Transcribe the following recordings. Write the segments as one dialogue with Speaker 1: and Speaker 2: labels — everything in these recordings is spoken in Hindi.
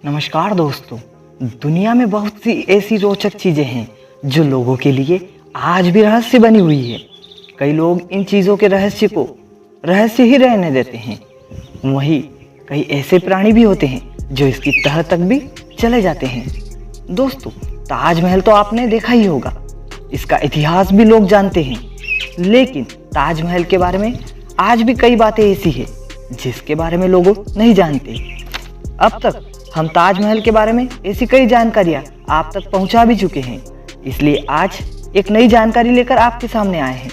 Speaker 1: नमस्कार दोस्तों। दुनिया में बहुत सी ऐसी रोचक चीज़ें हैं जो लोगों के लिए आज भी रहस्य बनी हुई है। कई लोग इन चीज़ों के रहस्य को रहस्य ही रहने देते हैं। वहीं कई ऐसे प्राणी भी होते हैं जो इसकी तह तक भी चले जाते हैं। दोस्तों, ताजमहल तो आपने देखा ही होगा, इसका इतिहास भी लोग जानते हैं, लेकिन ताजमहल के बारे में आज भी कई बातें ऐसी है जिसके बारे में लोग नहीं जानते। अब तक हम ताजमहल के बारे में ऐसी कई जानकारियां आप तक पहुंचा भी चुके हैं, इसलिए आज एक नई जानकारी लेकर आपके सामने आए हैं।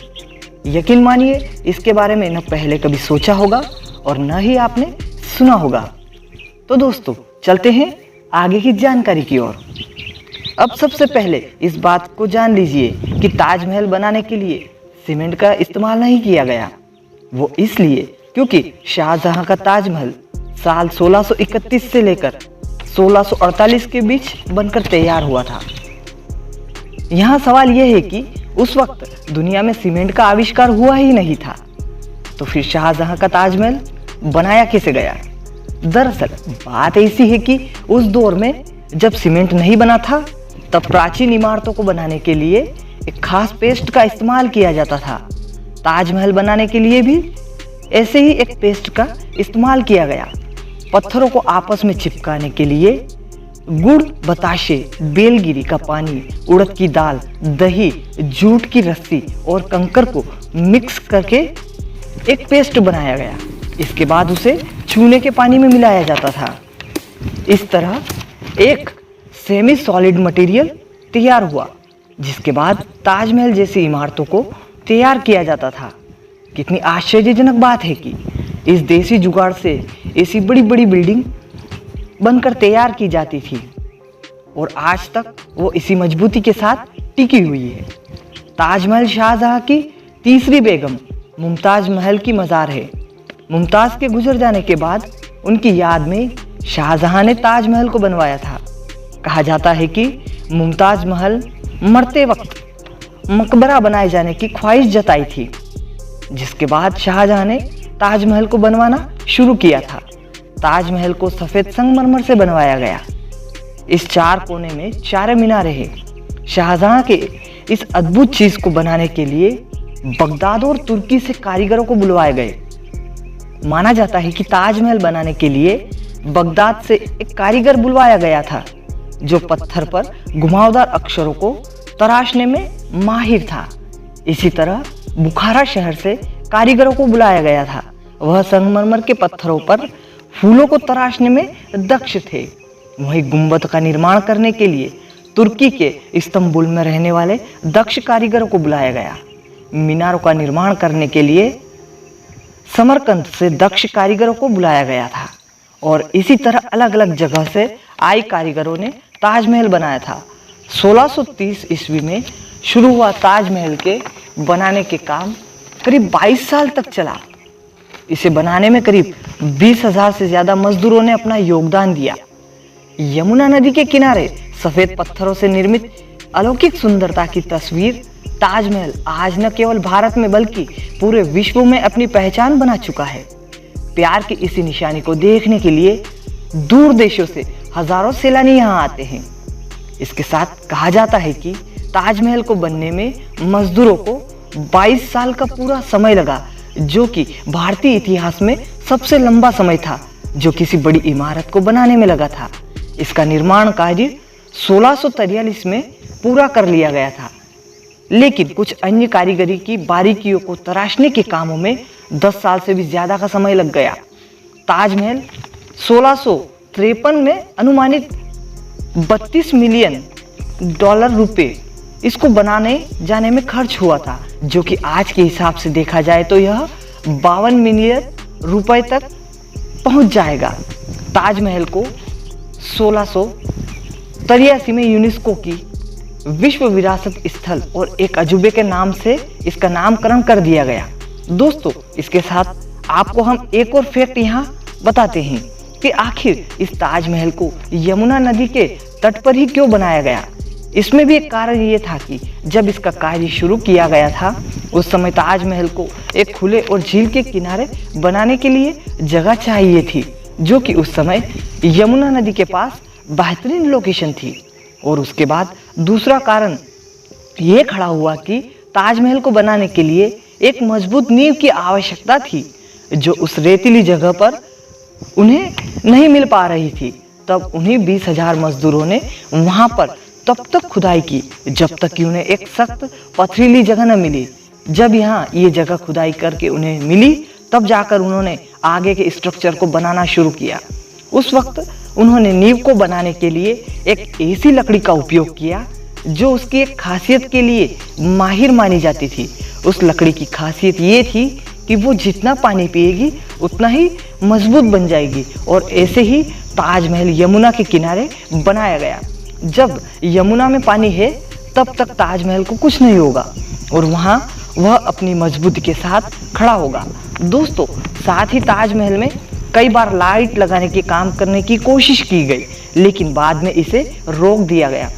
Speaker 1: यकीन मानिए, इसके बारे में न पहले कभी सोचा होगा और न ही आपने सुना होगा। तो दोस्तों, चलते हैं आगे की जानकारी की ओर। अब सबसे पहले इस बात को जान लीजिए कि ताजमहल बनाने के लिए सीमेंट का इस्तेमाल नहीं किया गया। वो इसलिए क्योंकि शाहजहां का ताजमहल साल 1631 से लेकर 1648 के बीच बनकर तैयार हुआ था। यहाँ सवाल यह है कि उस वक्त दुनिया में सीमेंट का आविष्कार हुआ ही नहीं था, तो फिर शाहजहां का ताजमहल बनाया कैसे गया? दरअसल बात ऐसी है कि उस दौर में जब सीमेंट नहीं बना था, तब प्राचीन इमारतों को बनाने के लिए एक खास पेस्ट का इस्तेमाल किया जाता था। ताजमहल बनाने के लिए भी ऐसे ही एक पेस्ट का इस्तेमाल किया गया। पत्थरों को आपस में चिपकाने के लिए गुड़, बताशे, बेलगिरी का पानी, उड़द की दाल, दही, जूट की रस्सी और कंकर को मिक्स करके एक पेस्ट बनाया गया। इसके बाद उसे चूने के पानी में मिलाया जाता था। इस तरह एक सेमी सॉलिड मटेरियल तैयार हुआ, जिसके बाद ताजमहल जैसी इमारतों को तैयार किया जाता था। कितनी आश्चर्यजनक बात है कि इस देसी जुगाड़ से ऐसी बड़ी बड़ी बिल्डिंग बनकर तैयार की जाती थी और आज तक वो इसी मजबूती के साथ टिकी हुई है। ताजमहल शाहजहां की तीसरी बेगम मुमताज महल की मज़ार है। मुमताज के गुजर जाने के बाद उनकी याद में शाहजहां ने ताजमहल को बनवाया था। कहा जाता है कि मुमताज महल मरते वक्त मकबरा बनाए जाने की ख्वाहिश जताई थी, जिसके बाद शाहजहां ने ताजमहल को बनवाना शुरू किया था। ताजमहल को सफ़ेद संगमरमर से बनवाया गया। इस चार कोने में 4 मीनारें हैं। शाहजहां के इस अद्भुत चीज़ को बनाने के लिए बगदाद और तुर्की से कारीगरों को बुलवाए गए। माना जाता है कि ताजमहल बनाने के लिए बगदाद से एक कारीगर बुलवाया गया था जो पत्थर पर घुमावदार अक्षरों को तराशने में माहिर था। इसी तरह बुखारा शहर से कारीगरों को बुलाया गया था। वह संगमरमर के पत्थरों पर फूलों को तराशने में दक्ष थे। वहीं गुंबद का निर्माण करने के लिए तुर्की के इस्तांबुल में रहने वाले दक्ष कारीगरों को बुलाया गया। मीनारों का निर्माण करने के लिए समरकंद से दक्ष कारीगरों को बुलाया गया था और इसी तरह अलग अलग जगह से आए कारीगरों ने ताजमहल बनाया था। 1630 ईस्वी में शुरू हुआ ताजमहल के बनाने के काम करीब 22 साल तक चला। इसे बनाने में करीब 20,000 से ज़्यादा मजदूरों ने अपना योगदान दिया। यमुना नदी के किनारे सफ़ेद पत्थरों से निर्मित अलौकिक सुंदरता की तस्वीर ताजमहल आज न केवल भारत में बल्कि पूरे विश्व में अपनी पहचान बना चुका है। प्यार की इसी निशानी को देखने के लिए दूर देशों से हजारों सैलानी यहाँ आते हैं। इसके साथ कहा जाता है कि ताजमहल को बनने में मजदूरों को 22 साल का पूरा समय लगा, जो कि भारतीय इतिहास में सबसे लंबा समय था जो किसी बड़ी इमारत को बनाने में लगा था। इसका निर्माण कार्य 1643 में पूरा कर लिया गया था, लेकिन कुछ अन्य कारीगरी की बारीकियों को तराशने के कामों में 10 साल से भी ज़्यादा का समय लग गया। ताजमहल 1653 में अनुमानित $32 मिलियन रुपए इसको बनाने जाने में खर्च हुआ था, जो कि आज के हिसाब से देखा जाए तो यह 52 मिलियन रुपए तक पहुंच जाएगा। ताजमहल को 1683 में यूनेस्को की विश्व विरासत स्थल और एक अजूबे के नाम से इसका नामकरण कर दिया गया। दोस्तों, इसके साथ आपको हम एक और फैक्ट यहाँ बताते हैं कि आखिर इस ताजमहल को यमुना नदी के तट पर ही क्यों बनाया गया। इसमें भी एक कारण ये था कि जब इसका कार्य शुरू किया गया था, उस समय ताजमहल को एक खुले और झील के किनारे बनाने के लिए जगह चाहिए थी, जो कि उस समय यमुना नदी के पास बेहतरीन लोकेशन थी। और उसके बाद दूसरा कारण ये खड़ा हुआ कि ताजमहल को बनाने के लिए एक मजबूत नींव की आवश्यकता थी, जो उस रेतीली जगह पर उन्हें नहीं मिल पा रही थी। तब उन्हीं 20,000 मजदूरों ने वहां पर तब तक खुदाई की जब तक कि उन्हें एक सख्त पथरीली जगह न मिली। जब यहाँ ये जगह खुदाई करके उन्हें मिली, तब जाकर उन्होंने आगे के स्ट्रक्चर को बनाना शुरू किया। उस वक्त उन्होंने नींव को बनाने के लिए एक ऐसी लकड़ी का उपयोग किया जो उसकी एक खासियत के लिए माहिर मानी जाती थी। उस लकड़ी की खासियत ये थी कि वो जितना पानी पिएगी उतना ही मजबूत बन जाएगी। और ऐसे ही ताजमहल यमुना के किनारे बनाया गया। जब यमुना में पानी है तब तक ताजमहल को कुछ नहीं होगा और वहाँ वह अपनी मजबूती के साथ खड़ा होगा। दोस्तों, साथ ही ताजमहल में कई बार लाइट लगाने के काम करने की कोशिश की गई, लेकिन बाद में इसे रोक दिया गया,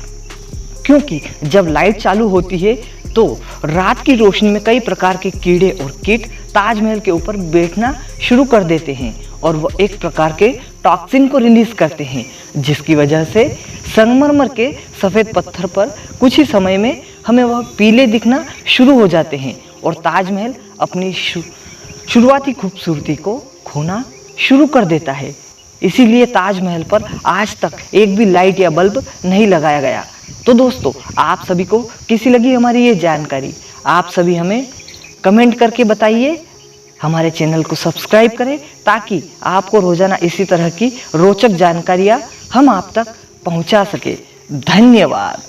Speaker 1: क्योंकि जब लाइट चालू होती है तो रात की रोशनी में कई प्रकार के कीड़े और कीट ताजमहल के ऊपर बैठना शुरू कर देते हैं और वह एक प्रकार के टॉक्सिन को रिलीज करते हैं, जिसकी वजह से संगमरमर के सफ़ेद पत्थर पर कुछ ही समय में हमें वह पीले दिखना शुरू हो जाते हैं और ताजमहल अपनी शुरुआती खूबसूरती को खोना शुरू कर देता है। इसीलिए ताजमहल पर आज तक एक भी लाइट या बल्ब नहीं लगाया गया। तो दोस्तों, आप सभी को कैसी लगी हमारी ये जानकारी? आप सभी हमें कमेंट करके बताइए। हमारे चैनल को सब्सक्राइब करें ताकि आपको रोजाना इसी तरह की रोचक जानकारियाँ हम आप तक पहुँचा सके। धन्यवाद।